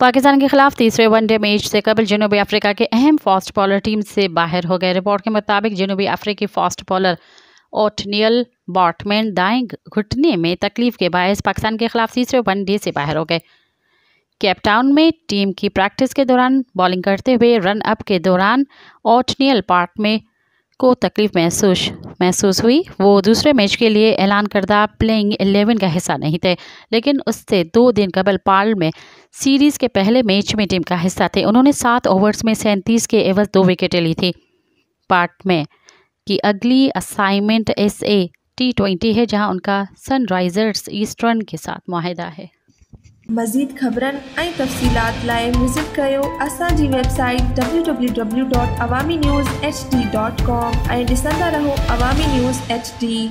पाकिस्तान के खिलाफ तीसरे वनडे मैच से कबल जनूबी अफ्रीका के अहम फास्ट बॉलर टीम से बाहर हो गए। रिपोर्ट के मुताबिक जनूबी अफ्रीकी फास्ट बॉलर ओटनियल बॉटमैन दाएं घुटने में तकलीफ के बायस पाकिस्तान के खिलाफ तीसरे वनडे से बाहर हो गए। केपटाउन में टीम की प्रैक्टिस के दौरान बॉलिंग करते हुए रन अप के दौरान ओटनियल बॉटमैन को तकलीफ महसूस हुई। वो दूसरे मैच के लिए ऐलान करदा प्लेइंग 11 का हिस्सा नहीं थे, लेकिन उससे 2 दिन कबल पार्ल में सीरीज़ के पहले मैच में टीम का हिस्सा थे। उन्होंने 7 ओवर्स में 37 के एवज 2 विकेटें ली थी। बॉटमैन की अगली असाइनमेंट SA T20 है, जहां उनका सनराइजर्स ईस्टर्न के साथ मुआहिदा है। मज़ीद ख़बरन ऐं तफ़सीलात लाइ विज़िट कयो असांजी वेबसाइट www.awamiNewsHD.com ऐं ॾिसंदा रहो अवामी न्यूज़ HD।